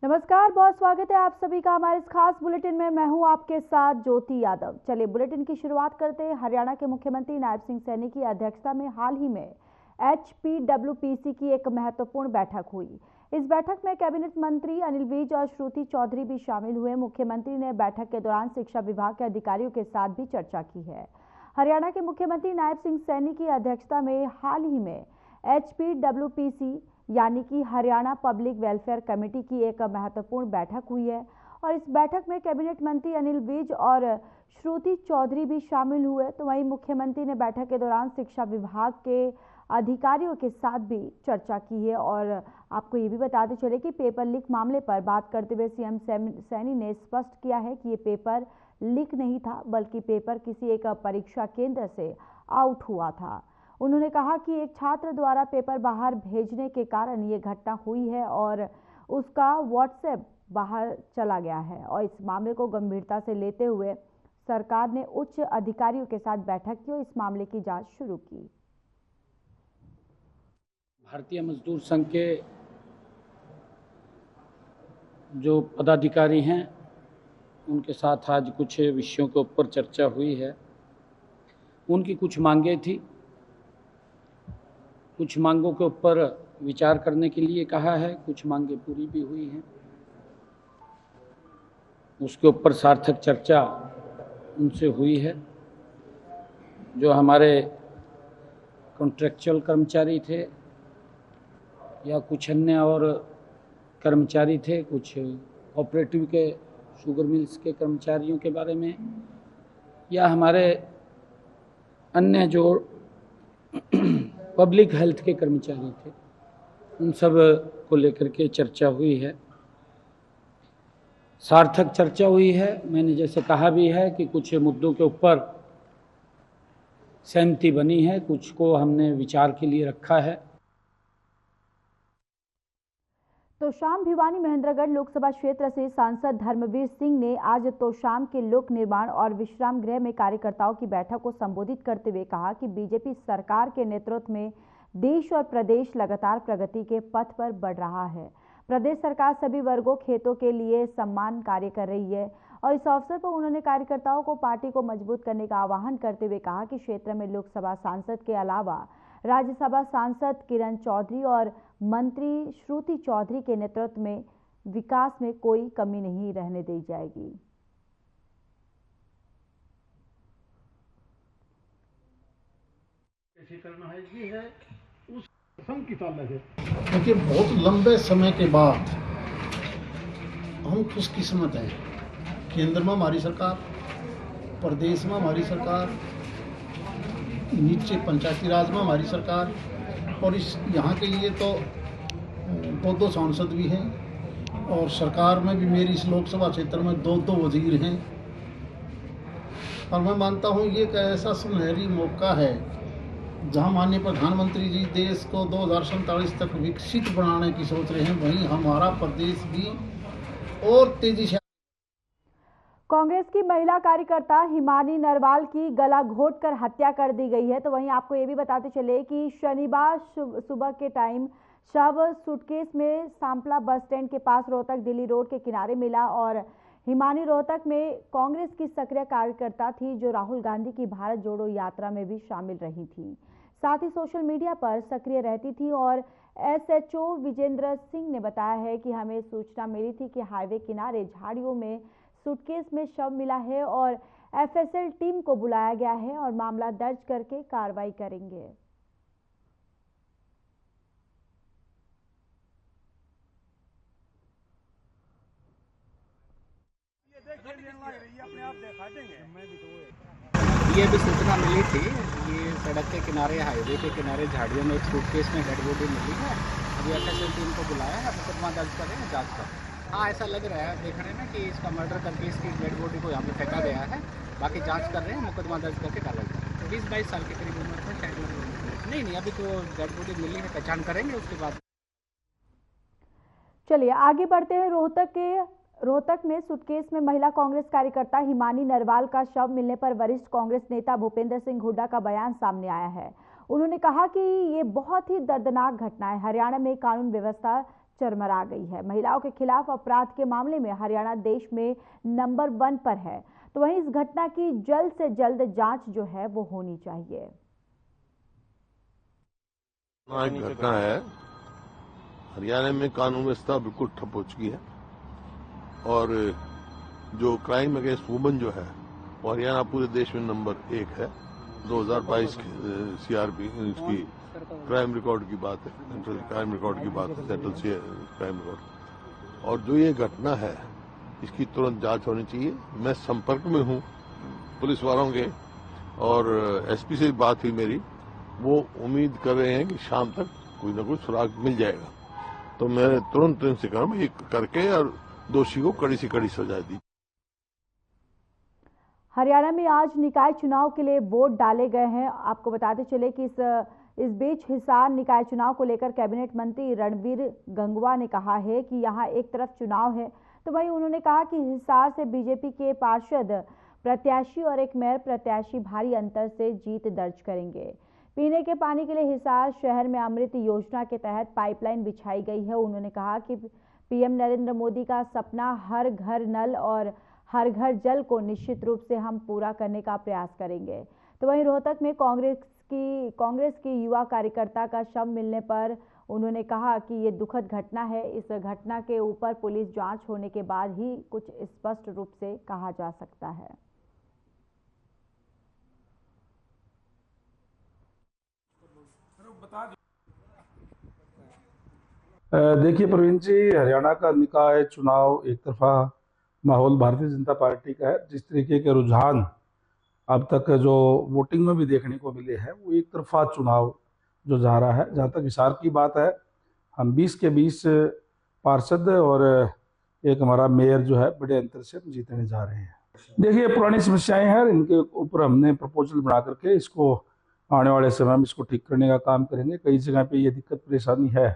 नमस्कार, बहुत स्वागत है आप सभी का हमारे इस खास बुलेटिन में। मैं हूं आपके साथ ज्योति यादव। चलिए बुलेटिन की शुरुआत करते हैं। हरियाणा के मुख्यमंत्री नायब सिंह सैनी की अध्यक्षता में हाल ही में HPWPC की एक महत्वपूर्ण बैठक हुई। इस बैठक में कैबिनेट मंत्री अनिल विज और श्रुति चौधरी भी शामिल हुए। मुख्यमंत्री ने बैठक के दौरान शिक्षा विभाग के अधिकारियों के साथ भी चर्चा की है। हरियाणा के मुख्यमंत्री नायब सिंह सैनी की अध्यक्षता में हाल ही में HPWPC यानी कि हरियाणा पब्लिक वेलफेयर कमेटी की एक महत्वपूर्ण बैठक हुई है और इस बैठक में कैबिनेट मंत्री अनिल विज और श्रुति चौधरी भी शामिल हुए। तो वहीं मुख्यमंत्री ने बैठक के दौरान शिक्षा विभाग के अधिकारियों के साथ भी चर्चा की है। और आपको ये भी बताते चले कि पेपर लीक मामले पर बात करते हुए सीएम सैनी ने स्पष्ट किया है कि ये पेपर लीक नहीं था, बल्कि पेपर किसी एक परीक्षा केंद्र से आउट हुआ था। उन्होंने कहा कि एक छात्र द्वारा पेपर बाहर भेजने के कारण ये घटना हुई है और उसका व्हाट्सएप बाहर चला गया है और इस मामले को गंभीरता से लेते हुए सरकार ने उच्च अधिकारियों के साथ बैठक की और इस मामले की जांच शुरू की। भारतीय मजदूर संघ के जो पदाधिकारी हैं उनके साथ आज कुछ विषयों के ऊपर चर्चा हुई है। उनकी कुछ मांगें थी, कुछ मांगों के ऊपर विचार करने के लिए कहा है, कुछ मांगें पूरी भी हुई हैं। उसके ऊपर सार्थक चर्चा उनसे हुई है। जो हमारे कॉन्ट्रैक्चुअल कर्मचारी थे या कुछ अन्य और कर्मचारी थे, कुछ ऑपरेटिव के शुगर मिल्स के कर्मचारियों के बारे में, या हमारे अन्य जो पब्लिक हेल्थ के कर्मचारी थे, उन सब को लेकर के चर्चा हुई है। सार्थक चर्चा हुई है। मैंने जैसे कहा भी है कि कुछ मुद्दों के ऊपर सहमति बनी है, कुछ को हमने विचार के लिए रखा है। तोशाम भिवानी महेंद्रगढ़ लोकसभा क्षेत्र से सांसद धर्मवीर सिंह ने आज तोशाम के लोक निर्माण और विश्राम गृह में कार्यकर्ताओं की बैठक को संबोधित करते हुए कहा कि बीजेपी सरकार के नेतृत्व में देश और प्रदेश लगातार प्रगति के पथ पर बढ़ रहा है। प्रदेश सरकार सभी वर्गों खेतों के लिए सम्मान कार्य कर रही है और इस अवसर पर उन्होंने कार्यकर्ताओं को पार्टी को मजबूत करने का आह्वान करते हुए कहा कि क्षेत्र में लोकसभा सांसद के अलावा राज्यसभा सांसद किरण चौधरी और मंत्री श्रुति चौधरी के नेतृत्व में विकास में कोई कमी नहीं रहने दी जाएगी। देखिए, बहुत लंबे समय के बाद हम खुशकिस्मत हैं। केंद्र में हमारी सरकार, प्रदेश में हमारी सरकार, नीचे पंचायती राज में हमारी सरकार, और इस यहाँ के लिए तो दो सांसद भी हैं और सरकार में भी मेरी इस लोकसभा क्षेत्र में दो वजीर हैं। और मैं मानता हूँ ये एक ऐसा सुनहरी मौका है जहाँ माननीय प्रधानमंत्री जी देश को 2047 तक विकसित बनाने की सोच रहे हैं, वहीं हमारा प्रदेश भी और तेजी से। कांग्रेस की महिला कार्यकर्ता हिमानी नरवाल की गला घोंटकर हत्या कर दी गई है। तो वहीं आपको ये भी बताते चले कि शनिवार सुबह के टाइम शव सूटकेस में सांपला बस स्टैंड के पास रोहतक दिल्ली रोड के किनारे मिला और हिमानी रोहतक में कांग्रेस की सक्रिय कार्यकर्ता थी जो राहुल गांधी की भारत जोड़ो यात्रा में भी शामिल रही थी। साथ ही सोशल मीडिया पर सक्रिय रहती थी और SHO विजेंद्र सिंह ने बताया है कि हमें सूचना मिली थी कि हाईवे किनारे झाड़ियों में सूटकेस में शव मिला है और FSL टीम को बुलाया गया है और मामला दर्ज करके कार्रवाई करेंगे। ये भी सूचना मिली थी, ये सड़क के किनारे हाईवे के किनारे झाड़ियों में एक सूटकेस में डेड बॉडी मिली है। अभी FSL टीम को बुलाया है, मुकदमा दर्ज कर रहे हैं, जांच कर रहे हैं। हाँ, ऐसा लग रहा है देखने में कि इसका मर्डर करके इसकी डेड बॉडी को यहाँ पे फेंका गया है। बाकी जांच कर रहे हैं, मुकदमा दर्ज करके कार्रवाई कर रहे हैं। 20-22 साल के करीब उम्र में शायद नहीं, अभी तो डेड बॉडी मिली है, पहचान करेंगे उसके बाद। चलिए आगे बढ़ते हैं। रोहतक में सूटकेस में महिला कांग्रेस कार्यकर्ता हिमानी नरवाल का शव मिलने पर वरिष्ठ कांग्रेस नेता भूपेंद्र सिंह हुड्डा का बयान सामने आया है। उन्होंने कहा कि ये बहुत ही दर्दनाक घटना है। हरियाणा में कानून व्यवस्था चरमरा गई है। महिलाओं के खिलाफ अपराध के मामले में हरियाणा देश में नंबर 1 पर है, तो वहीं इस घटना की जल्द से जल्द जांच जो है वो होनी चाहिए। एक घटना है, हरियाणा में कानून व्यवस्था बिल्कुल ठप हो चुकी है और जो क्राइम अगेंस्ट वुमेन जो है वो हरियाणा पूरे देश में नंबर 1 है। 2022 सीआरपी की क्राइम रिकॉर्ड की बात है, सेंट्रल क्राइम रिकॉर्ड की बात है, सेंट्रल क्राइम रिकॉर्ड। और जो ये घटना है इसकी तुरंत जांच होनी चाहिए। मैं संपर्क में हूं पुलिस वालों के और एसपी से बात हुई मेरी, वो उम्मीद कर रहे हैं कि शाम तक कोई ना कोई सुराग मिल जाएगा। तो मैं तुरंत इनसे कहूँ ये करके और दोषी को कड़ी से कड़ी सजा दी। हरियाणा में आज निकाय चुनाव के लिए वोट डाले गए हैं। आपको बताते चले कि इस बीच हिसार निकाय चुनाव को लेकर कैबिनेट मंत्री रणवीर गंगवा ने कहा है कि यहां एक तरफ चुनाव है तो वहीं उन्होंने कहा कि हिसार से बीजेपी के पार्षद प्रत्याशी और एक मेयर प्रत्याशी भारी अंतर से जीत दर्ज करेंगे। पीने के पानी के लिए हिसार शहर में अमृत योजना के तहत पाइपलाइन बिछाई गई है। उन्होंने कहा कि पीएम नरेंद्र मोदी का सपना हर घर नल और हर घर जल को निश्चित रूप से हम पूरा करने का प्रयास करेंगे। तो वहीं रोहतक में कांग्रेस की युवा कार्यकर्ता का शव मिलने पर उन्होंने कहा कि ये दुखद घटना है। इस घटना के ऊपर पुलिस जांच होने के बाद ही कुछ स्पष्ट रूप से कहा जा सकता है। देखिए प्रवीण जी, हरियाणा का निकाय चुनाव एक तरफा माहौल भारतीय जनता पार्टी का है। जिस तरीके के रुझान अब तक जो वोटिंग में भी देखने को मिले हैं वो एक तरफा चुनाव जो जा रहा है। जहाँ तक हिसार की बात है, हम 20 के 20 पार्षद और एक हमारा मेयर जो है बड़े अंतर से जीतने जा रहे हैं। देखिए पुरानी समस्याएं हैं, इनके ऊपर हमने प्रपोजल बना करके इसको आने वाले समय में इसको ठीक करने का काम करेंगे। कई जगह पे ये दिक्कत परेशानी है।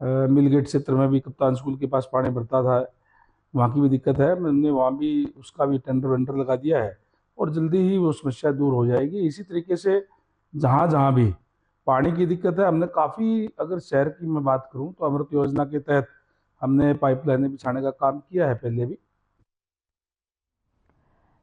मिलगेट क्षेत्र में भी कप्तान स्कूल के पास पानी भरता था, वहाँ की भी दिक्कत है। हमने वहाँ भी उसका भी टेंडर लगा दिया है और जल्दी ही वो समस्या दूर हो जाएगी। इसी तरीके से जहाँ जहाँ भी पानी की दिक्कत है, हमने काफ़ी, अगर शहर की मैं बात करूँ तो अमृत योजना के तहत हमने पाइपलाइनें बिछाने का काम किया है पहले भी।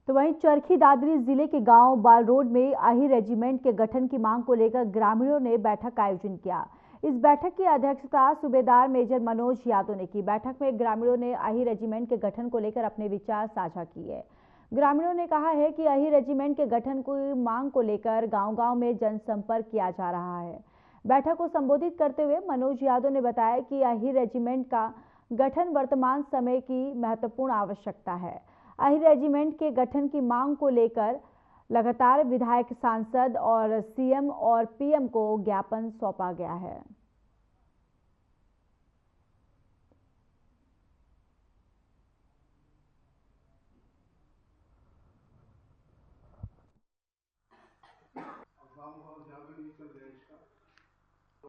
तो वहीं चरखी दादरी जिले के गांव बाल रोड में आही रेजिमेंट के गठन की मांग को लेकर ग्रामीणों ने बैठक का आयोजन किया। इस बैठक की अध्यक्षता सूबेदार मेजर मनोज यादव ने की। बैठक में ग्रामीणों ने आही रेजिमेंट के गठन को लेकर अपने विचार साझा किए। ग्रामीणों ने कहा है कि आही रेजिमेंट के गठन की मांग को लेकर गांव-गांव में जनसंपर्क किया जा रहा है। बैठक को संबोधित करते हुए मनोज यादव ने बताया कि आही रेजिमेंट का गठन वर्तमान समय की महत्वपूर्ण आवश्यकता है। आही रेजिमेंट के गठन की मांग को लेकर लगातार विधायक, सांसद और सीएम और पीएम को ज्ञापन सौंपा गया है।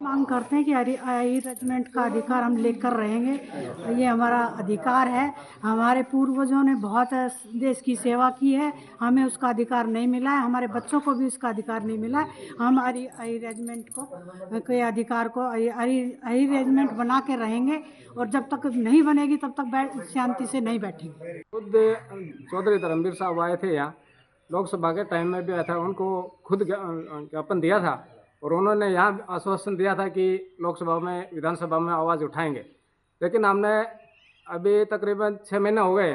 मांग करते हैं कि आही रेजिमेंट का अधिकार हम लेकर रहेंगे। ये हमारा अधिकार है। हमारे पूर्वजों ने बहुत देश की सेवा की है, हमें उसका अधिकार नहीं मिला है। हमारे बच्चों को भी उसका अधिकार नहीं मिला है। हम आही रेजिमेंट के अधिकार को आही रेजिमेंट बना के रहेंगे और जब तक नहीं बनेगी तब तक शांति से नहीं बैठेंगे। खुद चौधरी धर्मवीर साहब आए थे यहाँ, लोकसभा के टाइम में भी आया था, उनको खुद ज्ञापन दिया था और उन्होंने यहाँ आश्वासन दिया था कि लोकसभा में, विधानसभा में आवाज़ उठाएंगे। लेकिन हमने अभी तकरीबन 6 महीने हो गए,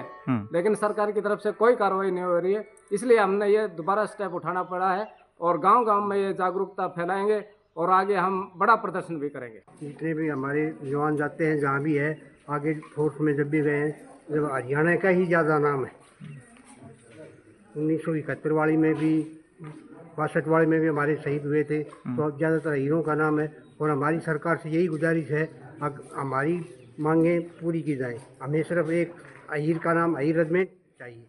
लेकिन सरकार की तरफ से कोई कार्रवाई नहीं हो रही है। इसलिए हमने ये दोबारा स्टेप उठाना पड़ा है और गांव-गांव में ये जागरूकता फैलाएंगे और आगे हम बड़ा प्रदर्शन भी करेंगे। जितने भी हमारे जवान जाते हैं जहाँ भी है, आगे फोर्स में जब भी गए हैं, जब हरियाणा का ही ज़्यादा नाम है। 1971 वाली में भी, 62 वाले में भी हमारे शहीद हुए थे, तो ज़्यादातर हीरों का नाम है। और हमारी सरकार से यही गुजारिश है, हमारी मांगें पूरी की जाएं। हमें सिर्फ एक अहीर का नाम, अहीर रेजिमेंट चाहिए।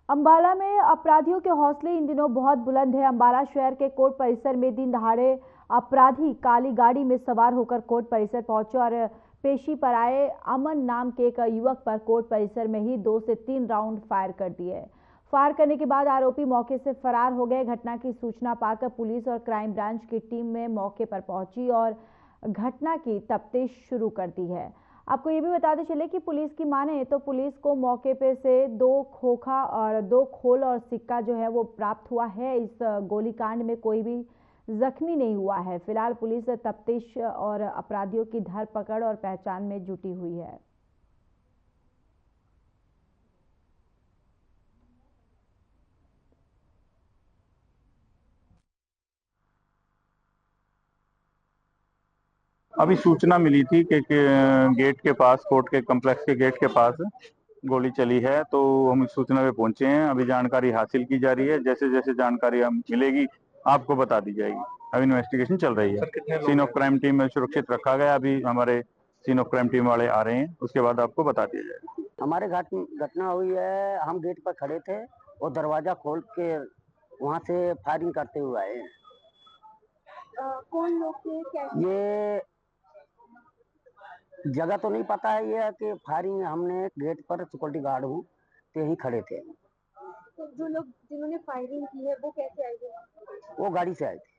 अंबाला में अपराधियों के हौसले इन दिनों बहुत बुलंद है। अंबाला शहर के कोर्ट परिसर में दिन दहाड़े अपराधी काली गाड़ी में सवार होकर कोर्ट परिसर पहुंचे और पेशी पर आए अमन नाम के एक युवक पर कोर्ट परिसर में ही 2 से 3 राउंड फायर कर दिए। फायर करने के बाद आरोपी मौके से फरार हो गए। घटना की सूचना पाकर पुलिस और क्राइम ब्रांच की टीम में मौके पर पहुंची और घटना की तफ्तीश शुरू कर दी है। आपको ये भी बताते चले कि पुलिस की माने तो पुलिस को मौके पे से 2 खोखा और 2 खोल और सिक्का जो है वो प्राप्त हुआ है। इस गोलीकांड में कोई भी जख्मी नहीं हुआ है। फिलहाल पुलिस तफ्तीश और अपराधियों की धरपकड़ और पहचान में जुटी हुई है। अभी सूचना मिली थी कि गेट के पास, कोर्ट के कॉम्प्लेक्स के गेट के पास गोली चली है, तो हम इस सूचना पे पहुंचे हैं। अभी जानकारी हासिल की जा रही है। जैसे जैसे जानकारी हम मिलेगी आपको बता दी जाएगी। अभी इन्वेस्टिगेशन चल रही है। सीन ऑफ क्राइम टीम में सुरक्षित रखा गया। अभी हमारे सीन ऑफ क्राइम टीम वाले आ रहे हैं, उसके बाद आपको बता दिया जाएगा। हमारे घटना हुई है, हम गेट पर खड़े थे और दरवाजा खोल के वहाँ से फायरिंग करते हुए आए हैं। कौन लोग थे? ये जगह तो नहीं पता है, ये कि फायरिंग हमने गेट पर सिक्योरिटी गार्ड हूँ तो यहीं खड़े थे। तो जो लोग जिन्होंने फायरिंग की है वो कैसे आए थे? वो गाड़ी से आए थे।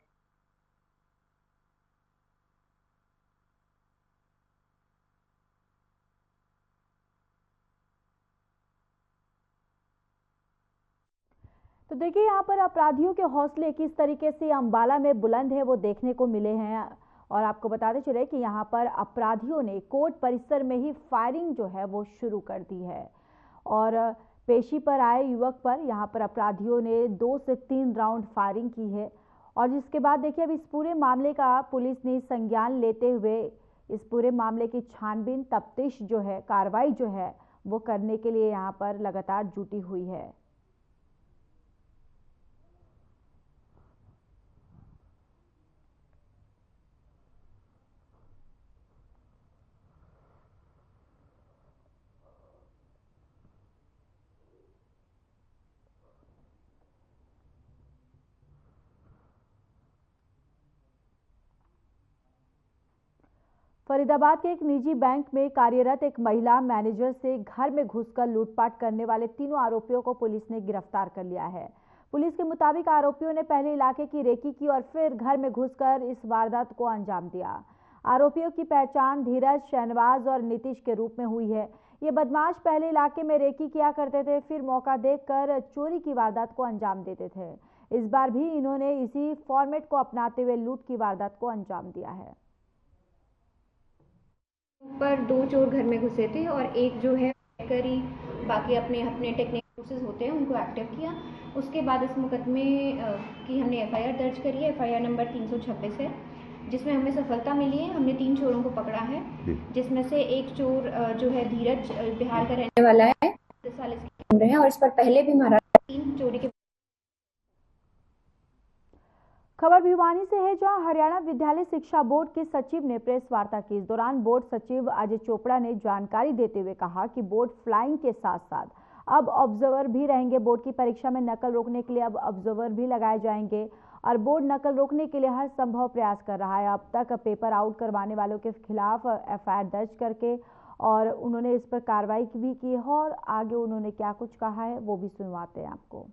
तो देखिए यहाँ पर अपराधियों के हौसले किस तरीके से अंबाला में बुलंद है वो देखने को मिले हैं। और आपको बताते चले कि यहाँ पर अपराधियों ने कोर्ट परिसर में ही फायरिंग जो है वो शुरू कर दी है। और पेशी पर आए युवक पर यहाँ पर अपराधियों ने 2 से 3 राउंड फायरिंग की है। और जिसके बाद देखिए अब इस पूरे मामले का पुलिस ने संज्ञान लेते हुए इस पूरे मामले की छानबीन, तफ्तीश जो है, कार्रवाई जो है वो करने के लिए यहाँ पर लगातार जुटी हुई है। फरीदाबाद के एक निजी बैंक में कार्यरत एक महिला मैनेजर से घर में घुसकर लूटपाट करने वाले 3 आरोपियों को पुलिस ने गिरफ्तार कर लिया है। पुलिस के मुताबिक आरोपियों ने पहले इलाके की रेकी की और फिर घर में घुसकर इस वारदात को अंजाम दिया। आरोपियों की पहचान धीरज, शहनवाज और नीतीश के रूप में हुई है। ये बदमाश पहले इलाके में रेकी किया करते थे, फिर मौका देखकर चोरी की वारदात को अंजाम देते थे। इस बार भी इन्होंने इसी फॉर्मेट को अपनाते हुए लूट की वारदात को अंजाम दिया है। पर 2 चोर घर में घुसे थे और एक जो है करी, बाकी अपने टेक्निकल फोर्सेस होते हैं उनको एक्टिव किया। उसके बाद इस मुकदमे की हमने एफआईआर दर्ज करी है। एफआईआर नंबर 326 है, जिसमें हमें सफलता मिली है। हमने 3 चोरों को पकड़ा है, जिसमें से एक चोर जो है धीरज, बिहार का रहने वाला है, 30 साल इसकी उम्र है और इस पर पहले भी महाराष्ट्र 3 चोरी के। खबर भिवानी से है, जहां हरियाणा विद्यालय शिक्षा बोर्ड के सचिव ने प्रेस वार्ता की। इस दौरान बोर्ड सचिव अजय चोपड़ा ने जानकारी देते हुए कहा कि बोर्ड फ्लाइंग के साथ साथ अब ऑब्जर्वर भी रहेंगे। बोर्ड की परीक्षा में नकल रोकने के लिए अब ऑब्जर्वर भी लगाए जाएंगे और बोर्ड नकल रोकने के लिए हर संभव प्रयास कर रहा है। अब तक पेपर आउट करवाने वालों के खिलाफ एफआईआर दर्ज करके और उन्होंने इस पर कार्रवाई भी की है। और आगे उन्होंने क्या कुछ कहा है वो भी सुनवाते हैं आपको।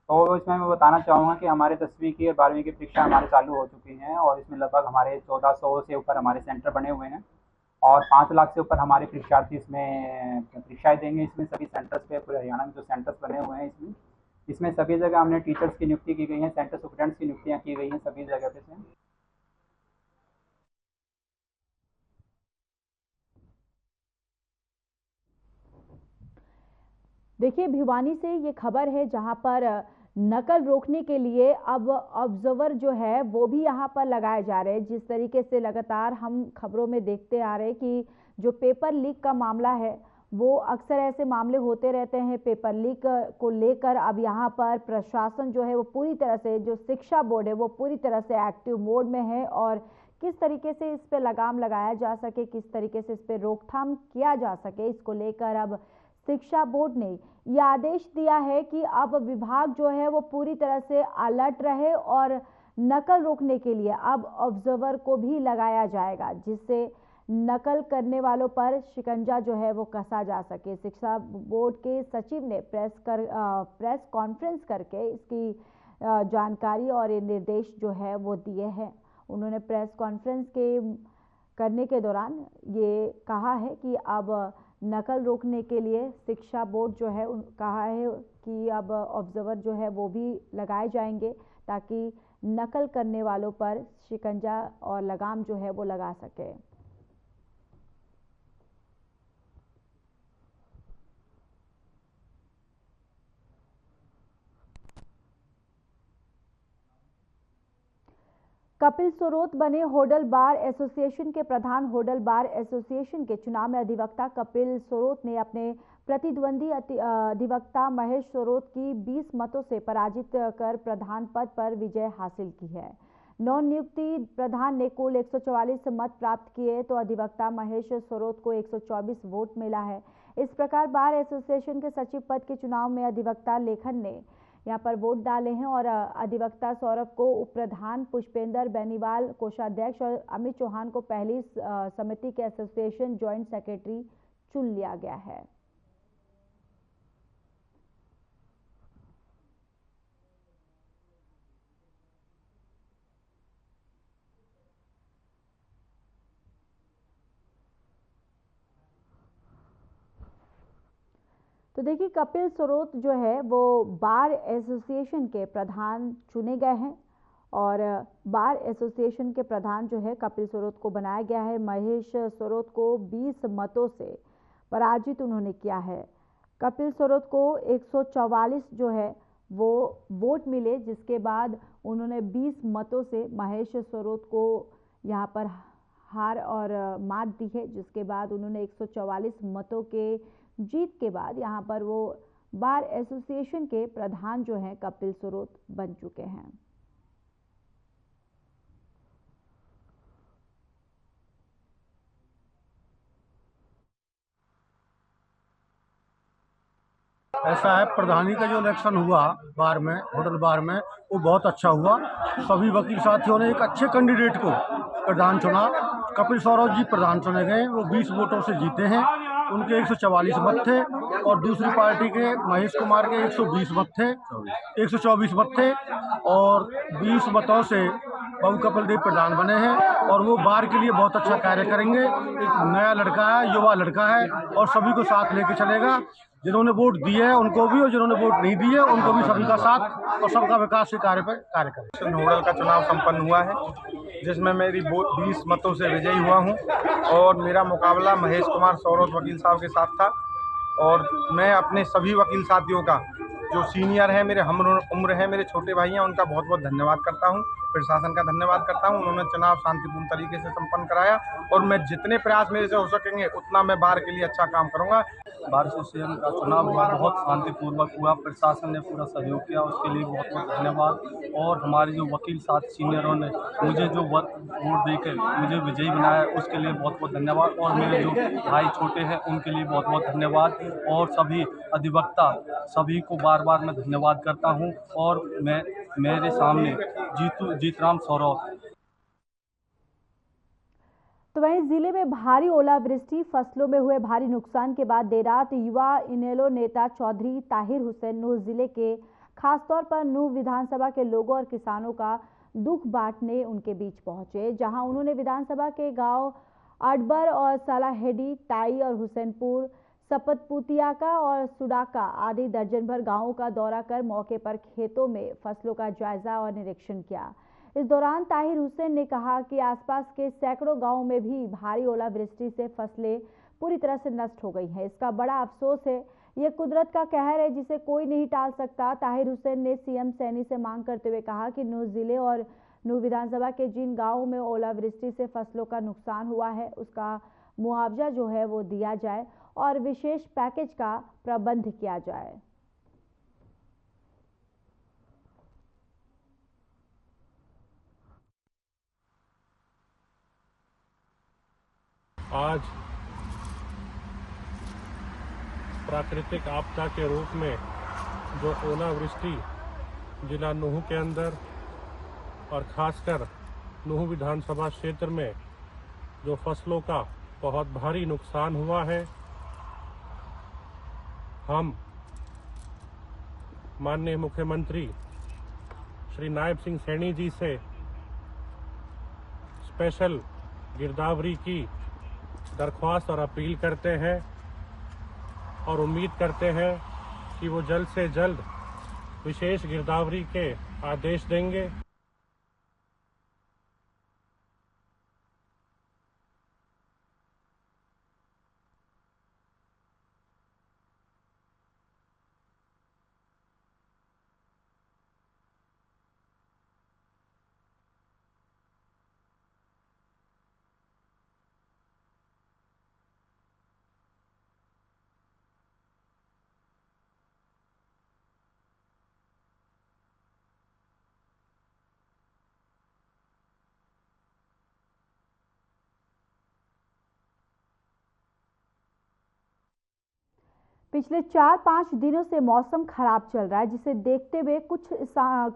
तो इसमें मैं बताना चाहूँगा कि हमारे 10वीं की और 12वीं की परीक्षा हमारे चालू हो चुकी हैं और इसमें लगभग हमारे 1400 से ऊपर हमारे सेंटर बने हुए हैं और 5 लाख से ऊपर हमारे परीक्षार्थी इसमें परीक्षाएं देंगे। इसमें सभी सेंटर्स पे पूरे हरियाणा में जो सेंटर्स बने हुए हैं इसमें सभी जगह हमने टीचर्स की नियुक्ति की गई है, सेंटर सुपरिटेंडेंट्स की नियुक्तियाँ की गई हैं सभी जगह पे से। देखिए भिवानी से ये खबर है, जहां पर नकल रोकने के लिए अब ऑब्जर्वर जो है वो भी यहां पर लगाए जा रहे हैं। जिस तरीके से लगातार हम खबरों में देखते आ रहे हैं कि जो पेपर लीक का मामला है वो अक्सर ऐसे मामले होते रहते हैं। पेपर लीक को लेकर अब यहाँ पर प्रशासन जो है वो पूरी तरह से, जो शिक्षा बोर्ड है वो पूरी तरह से एक्टिव मोड में है और किस तरीके से इस पे लगाम लगाया जा सके, किस तरीके से इस पे रोकथाम किया जा सके, इसको लेकर अब शिक्षा बोर्ड ने यह आदेश दिया है कि अब विभाग जो है वो पूरी तरह से अलर्ट रहे और नकल रोकने के लिए अब ऑब्जर्वर को भी लगाया जाएगा, जिससे नकल करने वालों पर शिकंजा जो है वो कसा जा सके। शिक्षा बोर्ड के सचिव ने प्रेस कॉन्फ्रेंस करके इसकी जानकारी और ये निर्देश जो है वो दिए हैं। उन्होंने प्रेस कॉन्फ्रेंस करने के दौरान ये कहा है कि अब नकल रोकने के लिए शिक्षा बोर्ड जो है कहा है कि अब ऑब्जर्वर जो है वो भी लगाए जाएंगे ताकि नकल करने वालों पर शिकंजा और लगाम जो है वो लगा सके। कपिल सोरोत बने होडल बार एसोसिएशन के प्रधान। होडल बार एसोसिएशन के चुनाव में अधिवक्ता कपिल सोरोत ने अपने प्रतिद्वंदी अधिवक्ता महेश सोरोत की 20 मतों से पराजित कर प्रधान पद पर विजय हासिल की है। नवनियुक्ति प्रधान ने कुल 144 मत प्राप्त किए तो अधिवक्ता महेश सोरोत को 124 वोट मिला है। इस प्रकार बार एसोसिएशन के सचिव पद के चुनाव में अधिवक्ता लेखन ने यहाँ पर वोट डाले हैं और अधिवक्ता सौरभ को उप प्रधान, पुष्पेंद्र बेनीवाल कोषाध्यक्ष और अमित चौहान को पहली समिति के एसोसिएशन ज्वाइंट सेक्रेटरी चुन लिया गया है। तो देखिए कपिल सोरोत जो है वो बार एसोसिएशन के प्रधान चुने गए हैं और बार एसोसिएशन के प्रधान जो है कपिल सोरोत को बनाया गया है। महेश सोरोत को 20 मतों से पराजित उन्होंने किया है। कपिल सोरोत को 144 जो है वो वोट मिले, जिसके बाद उन्होंने 20 मतों से महेश सोरोत को यहाँ पर हार और मात दी है, जिसके बाद उन्होंने 144 मतों के जीत के बाद यहाँ पर वो बार एसोसिएशन के प्रधान जो हैं कपिल सोरोत बन चुके हैं। ऐसा है, प्रधानी का जो इलेक्शन हुआ बार में, होटल बार में, वो बहुत अच्छा हुआ। सभी वकील साथियों ने एक अच्छे कैंडिडेट को प्रधान चुना। कपिल सोरोत जी प्रधान चुने गए, वो 20 वोटों से जीते हैं। उनके 144 मत थे और दूसरी पार्टी के महेश कुमार के 120 मत थे, 124 मत थे और 20 मतों से बाबू कपिल देव प्रधान बने हैं और वो बार के लिए बहुत अच्छा कार्य करेंगे। एक नया लड़का है, युवा लड़का है और सभी को साथ लेके चलेगा। जिन्होंने वोट दिए हैं उनको भी और जिन्होंने वोट नहीं दिए उनको भी सभी का साथ और सबका विकास के कार्य पर कार्य करें। होडल का चुनाव संपन्न हुआ है जिसमें मेरी 20 मतों से विजयी हुआ हूं और मेरा मुकाबला महेश कुमार सोरोत वकील साहब के साथ था और मैं अपने सभी वकील साथियों का जो सीनियर है, मेरे हम उम्र है, मेरे छोटे भाई हैं, उनका बहुत बहुत धन्यवाद करता हूं। प्रशासन का धन्यवाद करता हूं, उन्होंने चुनाव शांतिपूर्ण तरीके से संपन्न कराया और मैं जितने प्रयास मेरे से हो सकेंगे उतना मैं बार के लिए अच्छा काम करूंगा। बार एसोसिएशन का चुनाव हुआ, बहुत शांतिपूर्वक हुआ। प्रशासन ने पूरा सहयोग किया, उसके लिए बहुत बहुत धन्यवाद। और हमारे जो वकील साथ सीनियरों ने मुझे जो वोट देकर मुझे विजयी बनाया, उसके लिए बहुत बहुत धन्यवाद। और मेरे जो भाई छोटे हैं उनके लिए बहुत बहुत धन्यवाद और सभी अधिवक्ता सभी को बार बार मैं धन्यवाद करता हूं। और मैं मेरे सामने जीतराम सोरोत। तो वहीं जिले में भारी ओलावृष्टि, फसलों में हुए भारी नुकसान के बाद देर रात युवा इनेलो नेता चौधरी ताहिर हुसैन नूह जिले के खासतौर पर नूह विधानसभा के लोगों और किसानों का दुख बांटने उनके बीच पहुंचे, जहां उन्होंने विधानसभा के गांव अडबर और सलाहेडी, टाई और हुसैनपुर, सपतपुतियाका और सुडाका आदि दर्जन भर गांवों का दौरा कर मौके पर खेतों में फसलों का जायजा और निरीक्षण किया। इस दौरान ताहिर हुसैन ने कहा कि आसपास के सैकड़ों गांवों में भी भारी ओलावृष्टि से फसलें पूरी तरह से नष्ट हो गई हैं। इसका बड़ा अफसोस है, यह कुदरत का कहर है जिसे कोई नहीं टाल सकता। ताहिर हुसैन ने सीएम सैनी से मांग करते हुए कहा कि नूह जिले और नूह विधानसभा के जिन गाँवों में ओलावृष्टि से फसलों का नुकसान हुआ है उसका मुआवजा जो है वो दिया जाए और विशेष पैकेज का प्रबंध किया जाए। आज प्राकृतिक आपदा के रूप में जो ओलावृष्टि जिला नूह के अंदर और खासकर नूह विधानसभा क्षेत्र में जो फसलों का बहुत भारी नुकसान हुआ है, हम माननीय मुख्यमंत्री श्री नायब सिंह सैनी जी से स्पेशल गिरदावरी की दरख्वास्त और अपील करते हैं और उम्मीद करते हैं कि वो जल्द से जल्द विशेष गिरदावरी के आदेश देंगे। पिछले 4-5 दिनों से मौसम खराब चल रहा है, जिसे देखते हुए कुछ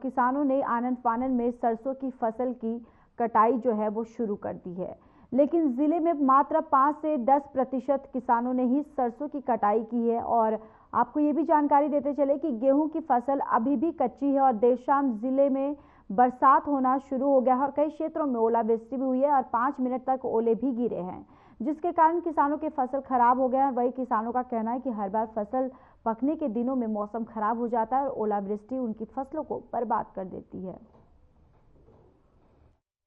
किसानों ने आनन फानन में सरसों की फसल की कटाई जो है वो शुरू कर दी है। लेकिन जिले में मात्र 5 से 10% किसानों ने ही सरसों की कटाई की है। और आपको ये भी जानकारी देते चले कि गेहूं की फसल अभी भी कच्ची है और देर शाम जिले में बरसात होना शुरू हो गया है और कई क्षेत्रों में ओलावृष्टि भी हुई है और 5 मिनट तक ओले भी गिरे हैं, जिसके कारण किसानों के फसल खराब हो गए हैं। वही किसानों का कहना है कि हर बार फसल पकने के दिनों में मौसम खराब हो जाता है और ओलावृष्टि उनकी फसलों को बर्बाद कर देती है।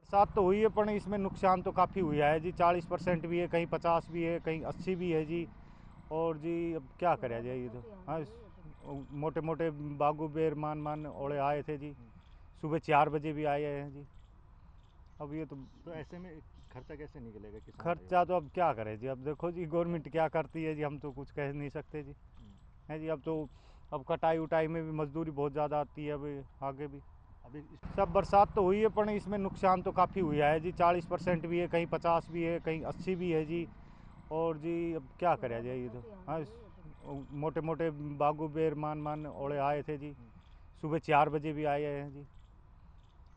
बरसात तो हुई है पर इसमें नुकसान तो काफ़ी हुआ है जी। 40% भी है, कहीं 50 भी है, कहीं 80 भी है जी। और जी अब क्या करें जी, ये तो हाँ मोटे मोटे बागू बेर मान ओले आए थे जी। सुबह 4 बजे भी आए हैं जी। अब ये तो ऐसे में खर्चा कैसे निकलेगा किसान? खर्चा तो अब क्या करें जी। अब देखो जी गवर्नमेंट क्या करती है जी, हम तो कुछ कह नहीं सकते जी। है जी, अब कटाई उटाई में भी मजदूरी बहुत ज़्यादा आती है। अब आगे भी अभी सब बरसात तो हुई है पर इसमें नुकसान तो काफ़ी हुआ है जी। 40% भी है, कहीं 50 भी है, कहीं 80 भी है जी। और जी अब क्या करें जी, ये तो हाँ मोटे मोटे बागू बेर मान ओले आए थे जी। सुबह 4 बजे भी आए हैं जी।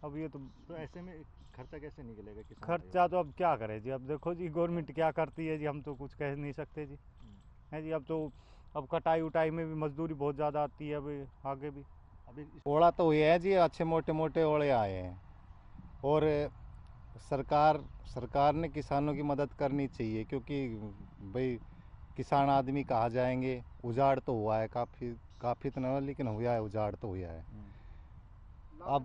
अब ये तो ऐसे में खर्चा कैसे निकलेगा किसान? खर्चा तो अब क्या करें जी। अब देखो जी गवर्नमेंट क्या करती है जी, हम तो कुछ कह नहीं सकते जी। है जी, अब कटाई उटाई में भी मजदूरी बहुत ज़्यादा आती है। अब आगे भी अभी ओला तो हुए हैं जी, अच्छे मोटे मोटे ओले आए हैं। और सरकार ने किसानों की मदद करनी चाहिए, क्योंकि भाई किसान आदमी कहाँ जाएंगे। उजाड़ तो हुआ है काफ़ी तो नहीं, लेकिन हुआ है, उजाड़ तो हुआ है। अब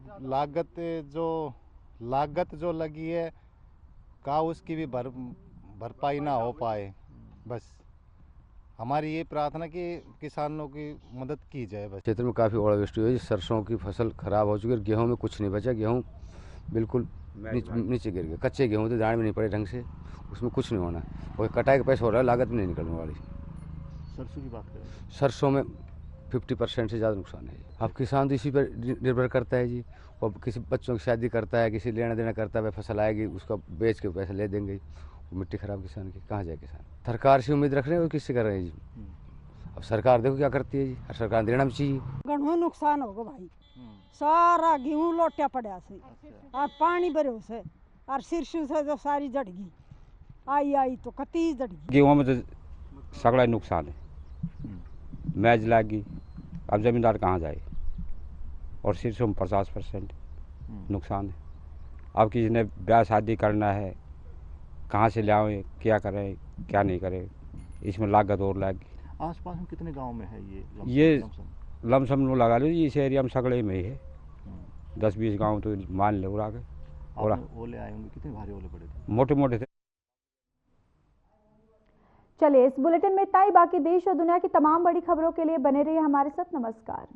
लागत जो लगी है का उसकी भी भरपाई ना हो पाए। बस हमारी ये प्रार्थना कि किसानों की मदद की जाए। बस क्षेत्र में काफ़ी ओलावृष्टि हुई है, सरसों की फसल खराब हो चुकी है। गेहूं में कुछ नहीं बचा, गेहूं बिल्कुल नीचे गिर गए। कच्चे गेहूं तो दाने भी नहीं पड़े ढंग से, उसमें कुछ नहीं होना। और कटाई का पैसा हो रहा है, लागत भी नहीं निकलने वाली। सरसों की बात करें, सरसों में 50% से ज़्यादा नुकसान है। अब किसान तो इसी पर निर्भर करता है जी। और किसी बच्चों की शादी करता है, किसी लेना देना करता है, फसल आएगी उसका बेच के पैसा ले देंगे। वो मिट्टी खराब किसान की, कहाँ जाए किसान? सरकार से उम्मीद रख रहे हैं और किससे कर रहे हैं जी? अब सरकार देखो क्या करती है जी, और सरकार देना भी चाहिए। घणो नुकसान होगा भाई, सारा गेहूं लोटिया पड़ा से और पानी भरो से और सिरसू से जो सारी जड़ गई आई तो कती जड़ गई। गेहूं में तो सगड़ा नुकसान है, मैज लागी। अब जमींदार कहाँ जाए? और सिरसों में 50% नुकसान है। अब किसी ने ब्याह शादी करना है, कहाँ से लाएं, क्या करें क्या नहीं करें, इसमें लागत और लागी। आसपास में कितने गांव में है ये लमसम लगा लो, इस एरिया में सगड़े में ही है। 10-20 गांव तो मान ले उड़ा के। और ओले आए होंगे, कितने भारी ओले पड़े थे? मोटे मोटे थे। चलिए, इस बुलेटिन में इतना ही। बाकी देश और दुनिया की तमाम बड़ी खबरों के लिए बने रहिए हमारे साथ। नमस्कार।